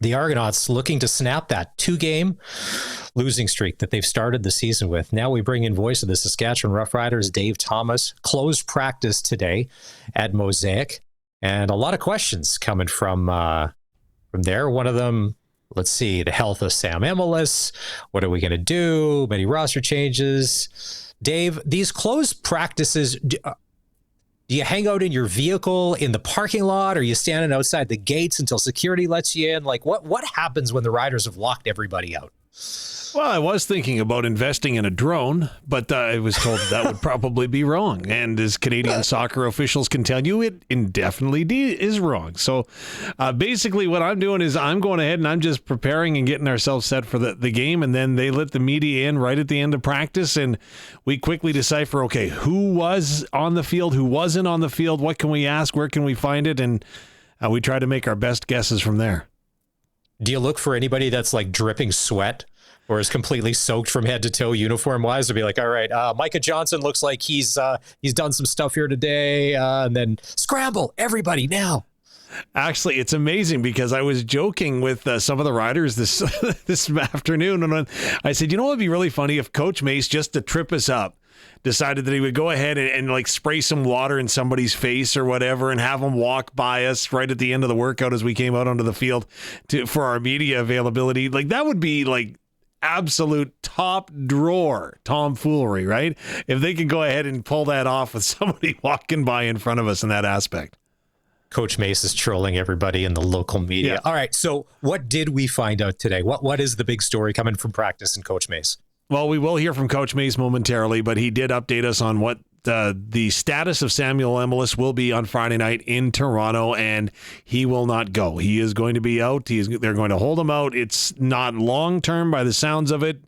the Argonauts looking to snap that 2-game losing streak that they've started the season with. Now we bring in voice of the Saskatchewan Roughriders, Dave Thomas. Closed practice today at Mosaic, and a lot of questions coming from there. One of them, let's see, the health of Sam Emilus. What are we going to do? Many roster changes. Dave, these closed practices, do you hang out in your vehicle in the parking lot? Or are you standing outside the gates until security lets you in? Like, what happens when the Riders have locked everybody out? Well, I was thinking about investing in a drone, but I was told that would probably be wrong. And as Canadian soccer officials can tell you, it indefinitely is wrong. So basically what I'm doing is I'm going ahead and I'm just preparing and getting ourselves set for the game. And then they let the media in right at the end of practice. And we quickly decipher, okay, who was on the field, who wasn't on the field, what can we ask, where can we find it? And we try to make our best guesses from there. Do you look for anybody that's like dripping sweat or is completely soaked from head to toe uniform wise to be like, all right, Micah Johnson looks like he's done some stuff here today. And then scramble everybody now. Actually, it's amazing because I was joking with some of the riders this afternoon. And I said, what would be really funny if Coach Mace, just to trip us up, decided that he would go ahead and like spray some water in somebody's face or whatever and have them walk by us right at the end of the workout as we came out onto the field for our media availability. Like that would be like absolute top drawer tomfoolery, right? If they could go ahead and pull that off with somebody walking by in front of us in that aspect. Coach Mace is trolling everybody in the local media. Yeah. All right, so what did we find out today? What is the big story coming from practice in Coach Mace? Well, we will hear from Coach Mace momentarily, but he did update us on what the status of Samuel Emilus will be on Friday night in Toronto, and he will not go. He is going to be out. They're going to hold him out. It's not long-term by the sounds of it,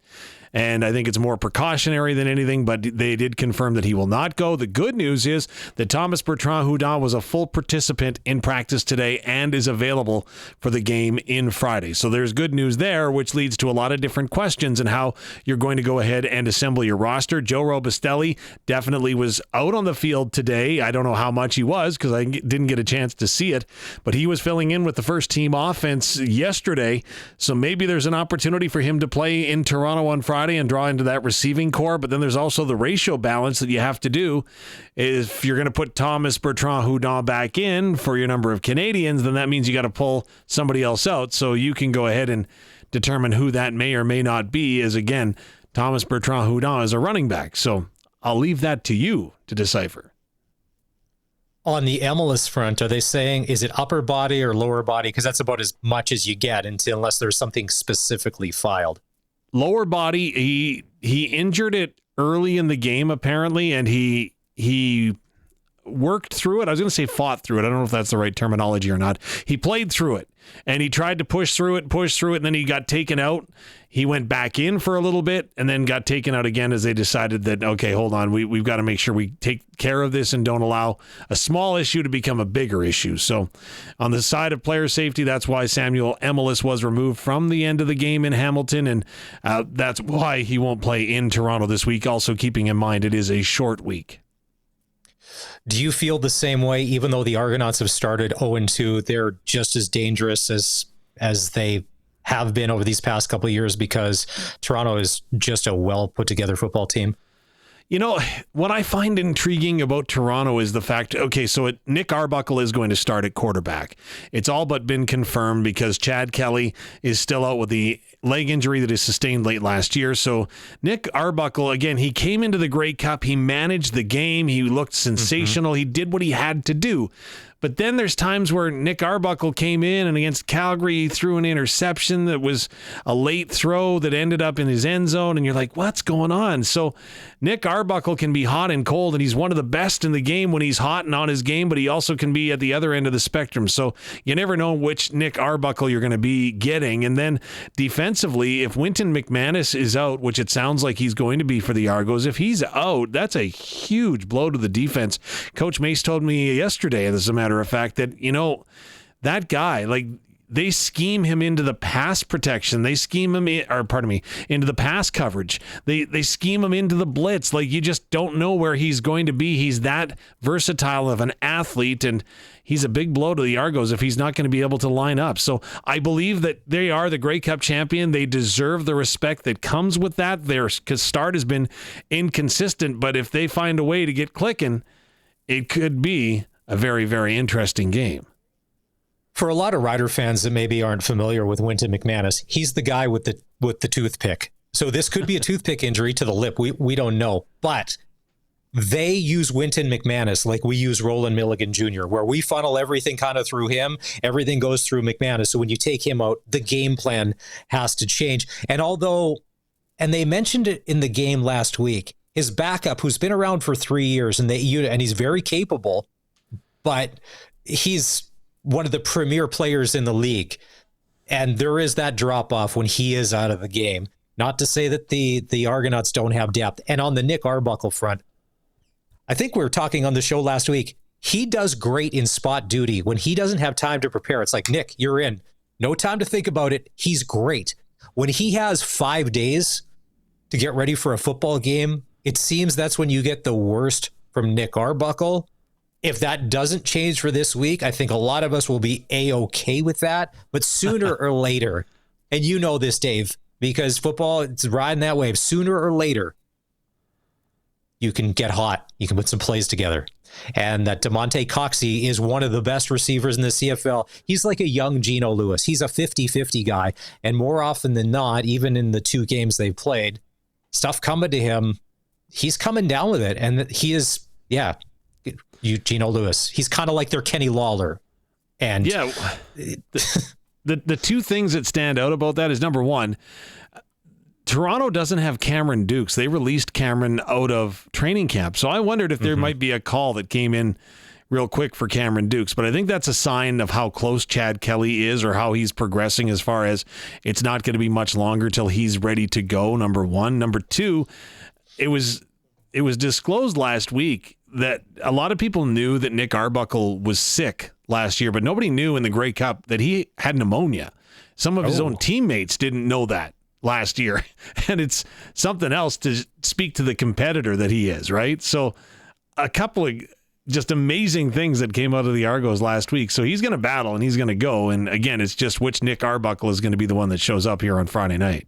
and I think it's more precautionary than anything, but they did confirm that he will not go. The good news is that Thomas Bertrand-Houdan was a full participant in practice today and is available for the game in Friday. So there's good news there, which leads to a lot of different questions and how you're going to go ahead and assemble your roster. Joe Robustelli definitely was out on the field today. I don't know how much he was because I didn't get a chance to see it, but he was filling in with the first team offense yesterday. So maybe there's an opportunity for him to play in Toronto on Friday and draw into that receiving core. But then there's also the ratio balance that you have to do. If you're going to put Thomas Bertrand-Houdan back in for your number of Canadians, then that means you got to pull somebody else out. So you can go ahead and determine who that may or may not be, as again, Thomas Bertrand-Houdan is a running back. So I'll leave that to you to decipher. On the Emilus front, are they saying, is it upper body or lower body? Because that's about as much as you get unless there's something specifically filed. Lower body, he injured it early in the game, apparently, and he worked through it. I was going to say fought through it. I don't know if that's the right terminology or not. He played through it, and he tried to push through it, and then he got taken out. He went back in for a little bit and then got taken out again as they decided that, okay, hold on, we've got to make sure we take care of this and don't allow a small issue to become a bigger issue. So on the side of player safety, that's why Samuel Emilus was removed from the end of the game in Hamilton, and that's why he won't play in Toronto this week, also keeping in mind it is a short week. Do you feel the same way, even though the Argonauts have started 0-2, they're just as dangerous as they have been over these past couple of years because Toronto is just a well put together football team? What I find intriguing about Toronto is the fact, okay, so Nick Arbuckle is going to start at quarterback. It's all but been confirmed because Chad Kelly is still out with the leg injury that is sustained late last year. So Nick Arbuckle, again, he came into the Grey Cup. He managed the game. He looked sensational. He did what he had to do. But then there's times where Nick Arbuckle came in and against Calgary, he threw an interception that was a late throw that ended up in his end zone. And you're like, what's going on? So Nick Arbuckle can be hot and cold, and he's one of the best in the game when he's hot and on his game, but he also can be at the other end of the spectrum. So you never know which Nick Arbuckle you're going to be getting. And then defensively, if Wynton McManus is out, which it sounds like he's going to be for the Argos, if he's out, that's a huge blow to the defense. Coach Mace told me yesterday, as a matter of fact, that, that guy, like, they scheme him into the pass protection. They scheme him into the pass coverage. They scheme him into the blitz. Like, you just don't know where he's going to be. He's that versatile of an athlete, and he's a big blow to the Argos if he's not going to be able to line up. So I believe that they are the Grey Cup champion. They deserve the respect that comes with that. Their start has been inconsistent, but if they find a way to get clicking, it could be a very, very interesting game. For a lot of Ryder fans that maybe aren't familiar with Wynton McManus, he's the guy with the toothpick. So this could be a toothpick injury to the lip. We don't know. But they use Wynton McManus like we use Roland Milligan Jr., where we funnel everything kind of through him. Everything goes through McManus. So when you take him out, the game plan has to change. And they mentioned it in the game last week, his backup, who's been around for 3 years, and he's very capable, but he's one of the premier players in the league. And there is that drop off when he is out of the game. Not to say that the Argonauts don't have depth. And on the Nick Arbuckle front, I think we were talking on the show last week. He does great in spot duty when he doesn't have time to prepare. It's like, Nick, you're in. No time to think about it. He's great. When he has 5 days to get ready for a football game, it seems that's when you get the worst from Nick Arbuckle. If that doesn't change for this week, I think a lot of us will be A-okay with that. But sooner or later, and you know this, Dave, because football, it's riding that wave. Sooner or later, you can get hot. You can put some plays together. And that DeMonte Coxey is one of the best receivers in the CFL. He's like a young Geno Lewis. He's a 50-50 guy. And more often than not, even in the 2 games they've played, stuff coming to him, he's coming down with it. And he is, Geno Lewis. He's kind of like their Kenny Lawler. And the 2 things that stand out about that is, number one, Toronto doesn't have Cameron Dukes. They released Cameron out of training camp. So I wondered if there might be a call that came in real quick for Cameron Dukes. But I think that's a sign of how close Chad Kelly is, or how he's progressing, as far as it's not going to be much longer till he's ready to go, number one. Number two, it was disclosed last week that a lot of people knew that Nick Arbuckle was sick last year, but nobody knew in the Grey Cup that he had pneumonia. Some of his own teammates didn't know that last year. And it's something else to speak to the competitor that he is, right? So a couple of just amazing things that came out of the Argos last week. So he's going to battle and he's going to go. And again, it's just which Nick Arbuckle is going to be the one that shows up here on Friday night.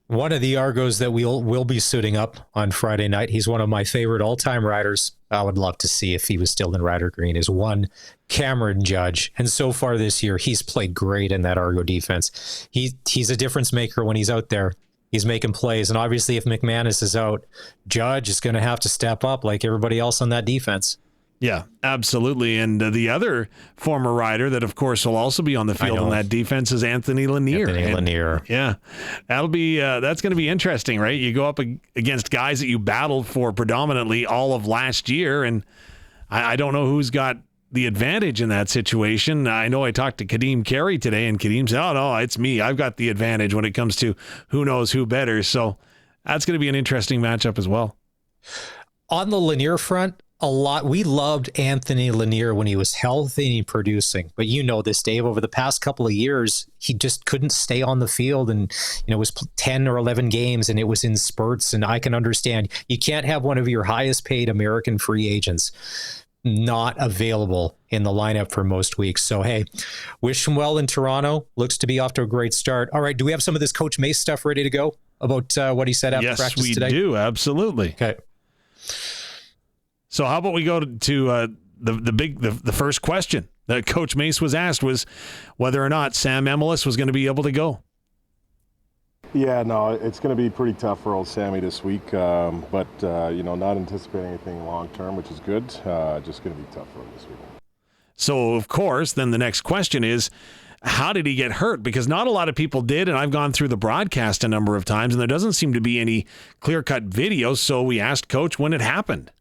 One of the Argos that will be suiting up on Friday night, he's one of my favorite all-time riders. I would love to see if he was still in Ryder Green, is one Cameron Judge. And so far this year, he's played great in that Argo defense. He's a difference maker when he's out there. He's making plays. And obviously, if McManus is out, Judge is going to have to step up like everybody else on that defense. Yeah, absolutely. And the other former rider that, of course, will also be on the field on that defense is Anthony Laneir. Laneir. Yeah, that's going to be interesting, right? You go up against guys that you battled for predominantly all of last year, and I don't know who's got the advantage in that situation. I know I talked to Kadeem Carey today, and Kadeem said, "Oh no, it's me. I've got the advantage when it comes to who knows who better." So that's going to be an interesting matchup as well. On the Laneir front, we loved Anthony Laneir when he was healthy and producing, but you know this, Dave, over the past couple of years, he just couldn't stay on the field, and it was 10 or 11 games and it was in spurts. And I can understand you can't have one of your highest paid American free agents not available in the lineup for most weeks. So, hey, wish him well in Toronto. Looks to be off to a great start. All right. Do we have some of this Coach Mace stuff ready to go about what he said after practice today? Yes, we do. Absolutely. Okay. So how about we go to the first question that Coach Mace was asked was whether or not Sam Emilus was going to be able to go. Yeah, no, it's going to be pretty tough for old Sammy this week, but not anticipating anything long term, which is good. Just going to be tough for him this week. So, of course, then the next question is, how did he get hurt? Because not a lot of people did, and I've gone through the broadcast a number of times, and there doesn't seem to be any clear-cut videos, so we asked Coach when it happened.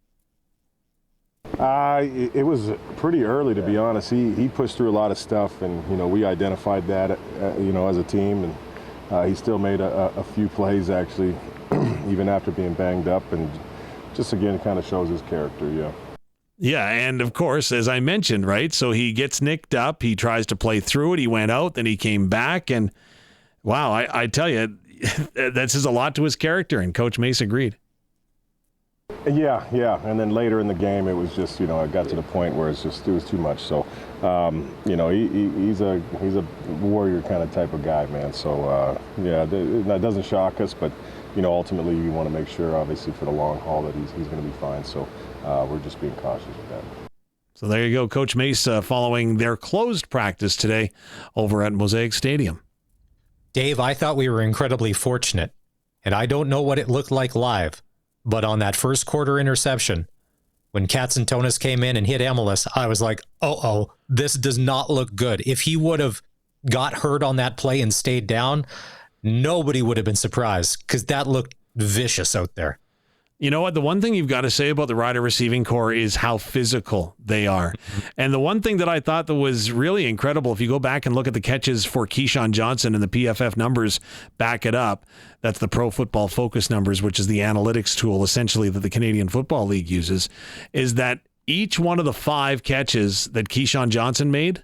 It was pretty early, to be honest. He pushed through a lot of stuff, and we identified that as a team, and he still made a few plays actually, even after being banged up, and just again kind of shows his character. Yeah. Yeah, and of course, as I mentioned, right, so he gets nicked up, he tries to play through it, he went out, then he came back, and wow, I tell you, that says a lot to his character, and Coach Mace agreed. Yeah, and then later in the game, it was just, it got to the point where it was too much. So, he's a warrior kind of type of guy, man. So, that doesn't shock us, but, ultimately you want to make sure, obviously, for the long haul that he's going to be fine. So, we're just being cautious with that. So there you go, Coach Mace following their closed practice today over at Mosaic Stadium. Dave, I thought we were incredibly fortunate, and I don't know what it looked like live, but on that first quarter interception, when Katsantonis came in and hit Emelis, I was like, this does not look good. If he would have got hurt on that play and stayed down, nobody would have been surprised because that looked vicious out there. You know what? The one thing you've got to say about the Ryder receiving core is how physical they are. And the one thing that I thought that was really incredible, if you go back and look at the catches for Keyshawn Johnson and the PFF numbers back it up, that's the Pro Football Focus numbers, which is the analytics tool essentially that the Canadian Football League uses, is that each one of the 5 catches that Keyshawn Johnson made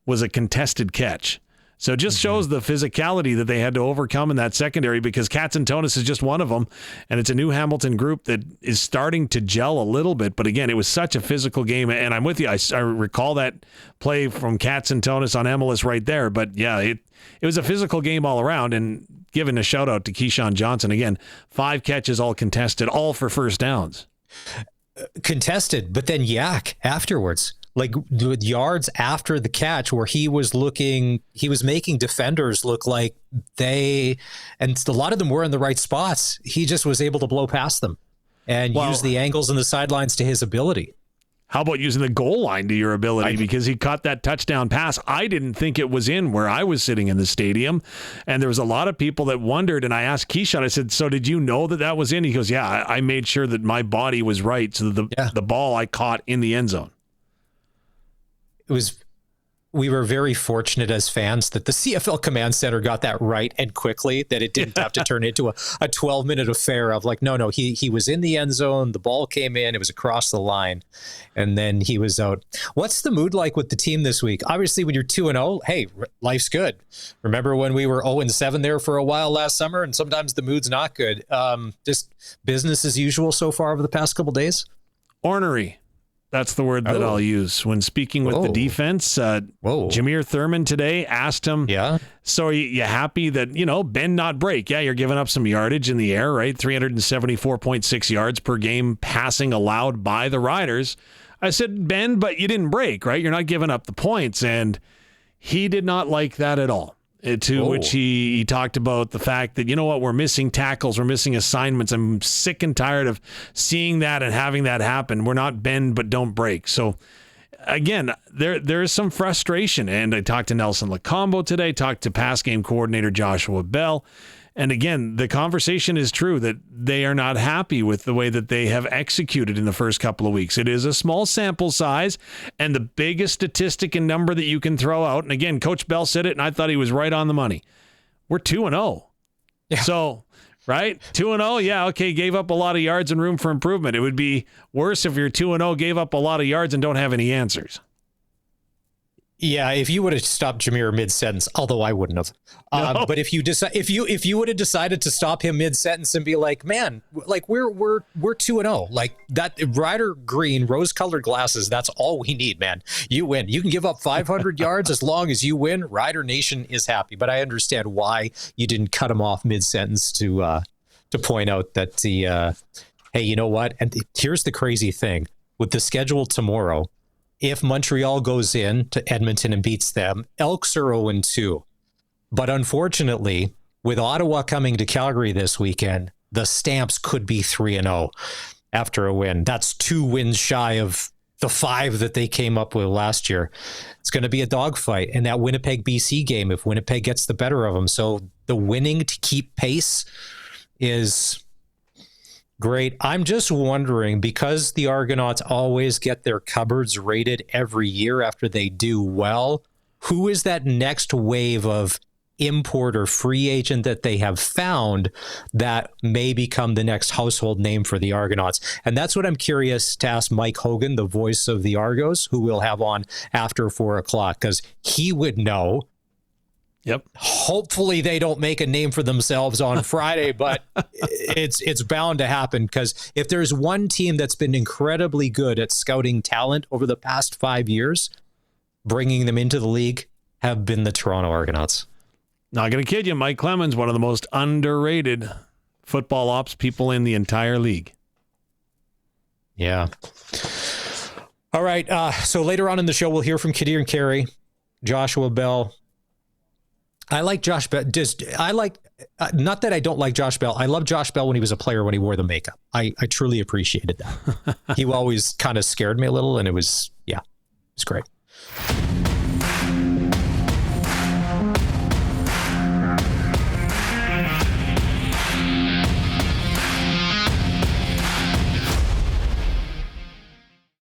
was a contested catch. So it just shows the physicality that they had to overcome in that secondary, because Katsantonis is just one of them, and it's a New Hamilton group that is starting to gel a little bit. But again, it was such a physical game, and I'm with you. I recall that play from Katsantonis on Emelis right there. But yeah, it was a physical game all around, and giving a shout out to Keyshawn Johnson again. 5 catches, all contested, all for first downs. Contested, but then yak afterwards. Like yards after the catch where he was making defenders look like and a lot of them were in the right spots. He just was able to blow past them and use the angles and the sidelines to his ability. How about using the goal line to your ability? Because he caught that touchdown pass. I didn't think it was in where I was sitting in the stadium. And there was a lot of people that wondered. And I asked Keyshawn, I said, so did you know that was in? He goes, yeah, I made sure that my body was right. So the ball I caught in the end zone. We were very fortunate as fans that the CFL Command Center got that right and quickly, that it didn't have to turn into a 12-minute affair of like, no, he was in the end zone, the ball came in, it was across the line, and then he was out. What's the mood like with the team this week? Obviously, when you're 2-0, hey, life's good. Remember when we were 0-7 there for a while last summer, and sometimes the mood's not good. Just business as usual so far over the past couple days? Ornery. That's the word that I'll use when speaking with the defense. Jameer Thurman today asked him, so are you happy that, bend not break? Yeah, you're giving up some yardage in the air, right? 374.6 yards per game passing allowed by the Riders. I said, bend, but you didn't break, right? You're not giving up the points. And he did not like that at all. To which he talked about the fact that, we're missing tackles, we're missing assignments. I'm sick and tired of seeing that and having that happen. We're not bend, but don't break. So, again, there is some frustration. And I talked to Nelson Lacombo today, talked to pass game coordinator Joshua Bell. And again, the conversation is true that they are not happy with the way that they have executed in the first couple of weeks. It is a small sample size, and the biggest statistic and number that you can throw out, and again, Coach Bell said it, and I thought he was right on the money. We're 2-0. Yeah. So, right? 2-0, yeah, okay, gave up a lot of yards and room for improvement. It would be worse if you're 2-0, gave up a lot of yards and don't have any answers. Yeah, if you would have stopped Jameer mid-sentence, although I wouldn't have. No. But if you would have decided to stop him mid-sentence and be like, man, like we're 2-0, like that Ryder green rose-colored glasses, that's all we need, man. You win. You can give up 500 yards as long as you win. Ryder Nation is happy. But I understand why you didn't cut him off mid-sentence to point out that hey, you know what? And here's the crazy thing with the schedule tomorrow. If Montreal goes in to Edmonton and beats them, Elks are 0-2. But unfortunately, with Ottawa coming to Calgary this weekend, the Stamps could be 3-0 after a win. That's 2 wins shy of the 5 that they came up with last year. It's going to be a dogfight. And that Winnipeg-BC game, if Winnipeg gets the better of them. So the winning to keep pace is great. I'm just wondering, because the Argonauts always get their cupboards rated every year after they do well, who is that next wave of import or free agent that they have found that may become the next household name for the Argonauts. And that's what I'm curious to ask Mike Hogan, the voice of the Argos, who we'll have on after 4:00, because he would know. Yep. Hopefully they don't make a name for themselves on Friday, but it's bound to happen, because if there's one team that's been incredibly good at scouting talent over the past 5 years, bringing them into the league, have been the Toronto Argonauts. Not going to kid you, Mike Clemens, one of the most underrated football ops people in the entire league. Yeah. All right. So later on in the show, we'll hear from Kadir and Carey, Joshua Bell. I like Josh Bell. Not that I don't like Josh Bell. I love Josh Bell when he was a player, when he wore the makeup. I truly appreciated that. He always kind of scared me a little, and it was great.